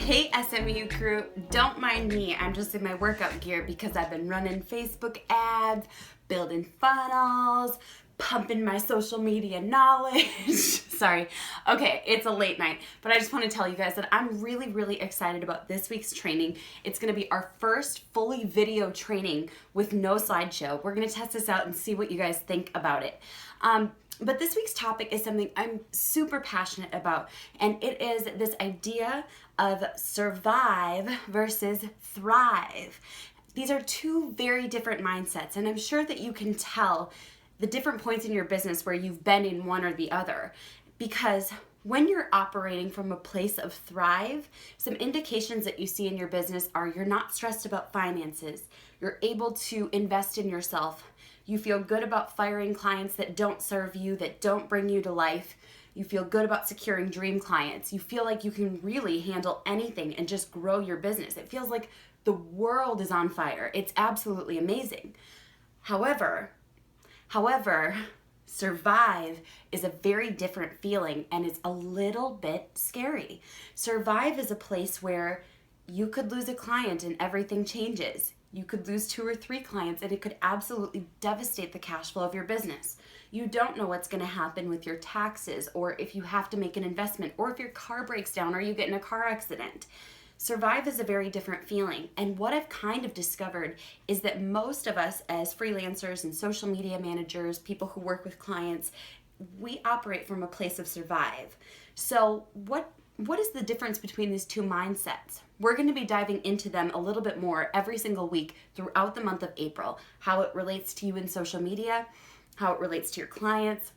Hey SMU crew, don't mind me, I'm just in my workout gear because I've been running Facebook ads, building funnels, pumping my social media knowledge. Sorry. Okay, it's a late night, but I just want to tell you guys that I'm really excited about this week's training. It's going to be our first fully video training with no slideshow. We're going to test this out and see what you guys think about it. But this week's topic is something I'm super passionate about, and it is this idea of survive versus thrive. These are two very different mindsets, and I'm sure that you can tell the different points in your business where you've been in one or the other. Because when you're operating from a place of thrive, some indications that you see in your business are you're not stressed about finances, you're able to invest in yourself, you feel good about firing clients that don't serve you, that don't bring you to life. You feel good about securing dream clients. You feel like you can really handle anything and just grow your business. It feels like the world is on fire. It's absolutely amazing. However, survive is a very different feeling and it's a little bit scary. Survive is a place where you could lose a client and everything changes. You could lose 2 or 3 clients and it could absolutely devastate the cash flow of your business. You don't know what's going to happen with your taxes, or if you have to make an investment, or if your car breaks down or you get in a car accident. Survive is a very different feeling. And what I've kind of discovered is that most of us as freelancers and social media managers, people who work with clients, we operate from a place of survive. So what is the difference between these two mindsets? We're going to be diving into them a little bit more every single week throughout the month of April, how it relates to you in social media, how it relates to your clients,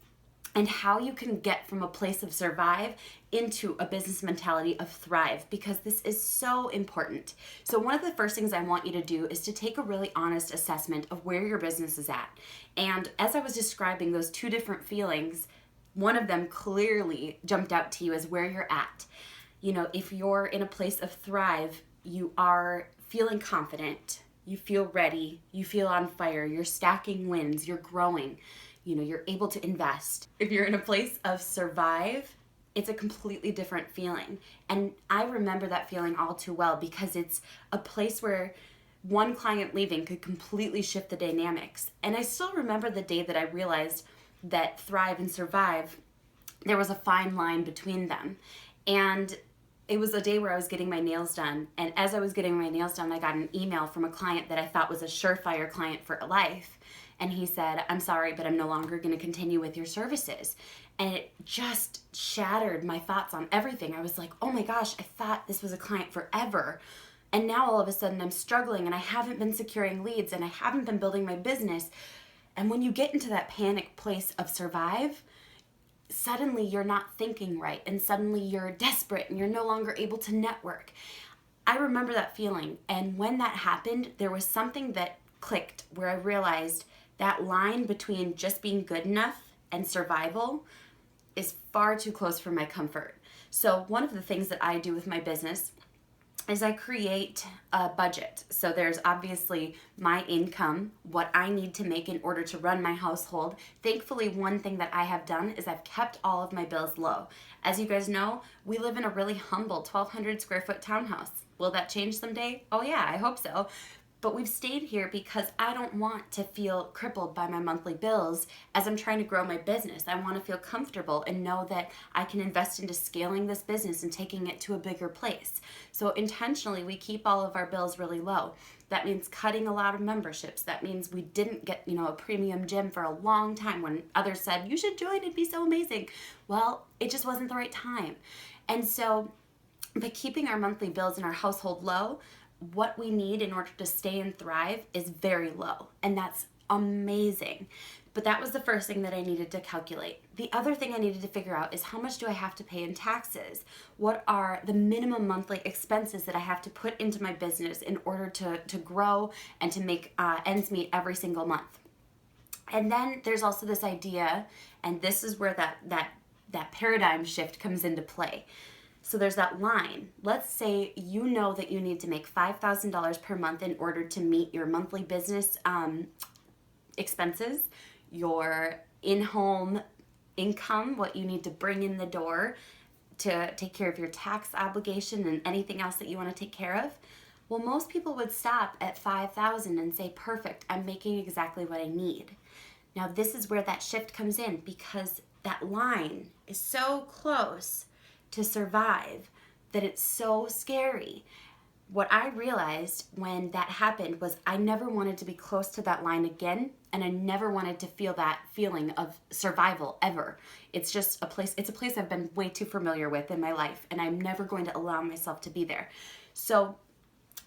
and how you can get from a place of survive into a business mentality of thrive, because this is so important. So one of the first things I want you to do is to take a really honest assessment of where your business is at. And as I was describing those two different feelings, one of them clearly jumped out to you as where you're at. You know, if you're in a place of thrive, you are feeling confident, you feel ready, you feel on fire, you're stacking wins, you're growing, you know, you're able to invest. If you're in a place of survive, it's a completely different feeling. And I remember that feeling all too well because it's a place where one client leaving could completely shift the dynamics. And I still remember the day that I realized that thrive and survive, there was a fine line between them. And it was a day where I was getting my nails done. And as I was getting my nails done, I got an email from a client that I thought was a surefire client for life. And he said, "I'm sorry, but I'm no longer going to continue with your services." And it just shattered my thoughts on everything. I was like, oh my gosh, I thought this was a client forever. And now all of a sudden I'm struggling and I haven't been securing leads and I haven't been building my business. And when you get into that panic place of survive, suddenly you're not thinking right and suddenly you're desperate and you're no longer able to network. I remember that feeling, and when that happened, there was something that clicked where I realized that line between just being good enough and survival is far too close for my comfort. So one of the things that I do with my business is I create a budget. So there's obviously my income, what I need to make in order to run my household. Thankfully, one thing that I have done is I've kept all of my bills low. As you guys know, we live in a really humble 1,200 square foot townhouse. Will that change someday? Oh yeah, I hope so. But we've stayed here because I don't want to feel crippled by my monthly bills as I'm trying to grow my business. I want to feel comfortable and know that I can invest into scaling this business and taking it to a bigger place. So intentionally, we keep all of our bills really low. That means cutting a lot of memberships. That means we didn't get, a premium gym for a long time when others said, you should join, it'd be so amazing. Well, it just wasn't the right time. And so by keeping our monthly bills in our household low, what we need in order to stay and thrive is very low, and that's amazing. But that was the first thing that I needed to calculate. The other thing I needed to figure out is how much do I have to pay in taxes? What are the minimum monthly expenses that I have to put into my business in order to grow and to make ends meet every single month? And then there's also this idea, and this is where that paradigm shift comes into play. So there's that line. Let's say you know that you need to make $5,000 per month in order to meet your monthly business expenses, your in-home income, what you need to bring in the door to take care of your tax obligation and anything else that you want to take care of? Well, most people would stop at 5,000 and say, perfect, I'm making exactly what I need. Now, this is where that shift comes in, because that line is so close to survive that it's so scary. What I realized when that happened was I never wanted to be close to that line again, and I never wanted to feel that feeling of survival ever. It's just a place I've been way too familiar with in my life, and I'm never going to allow myself to be there. So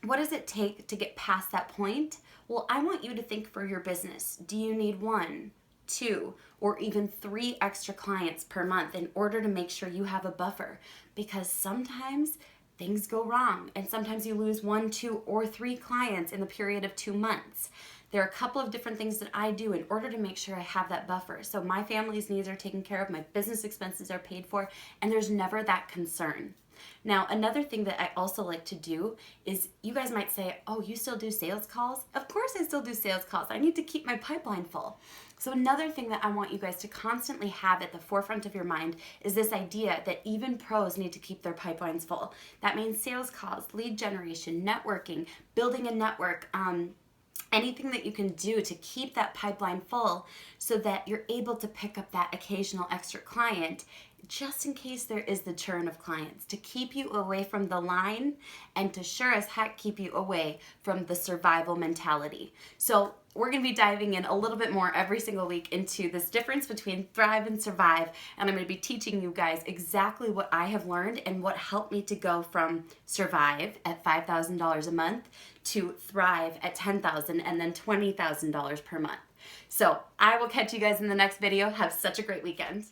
what does it take to get past that point? Well, I want you to think for your business. Do you need 1, 2, or even 3 extra clients per month in order to make sure you have a buffer? Because sometimes things go wrong, and sometimes you lose 1, 2, or 3 clients in the period of 2 months. There are a couple of different things that I do in order to make sure I have that buffer. So my family's needs are taken care of, my business expenses are paid for, and there's never that concern. Now, another thing that I also like to do is, you guys might say, oh, you still do sales calls? Of course I still do sales calls. I need to keep my pipeline full. So another thing that I want you guys to constantly have at the forefront of your mind is this idea that even pros need to keep their pipelines full. That means sales calls, lead generation, networking, building a network, anything that you can do to keep that pipeline full so that you're able to pick up that occasional extra client just in case there is the churn of clients, to keep you away from the line and to sure as heck keep you away from the survival mentality. So we're going to be diving in a little bit more every single week into this difference between thrive and survive, and I'm going to be teaching you guys exactly what I have learned and what helped me to go from survive at $5,000 a month to thrive at $10,000 and then $20,000 per month. So I will catch you guys in the next video. Have such a great weekend.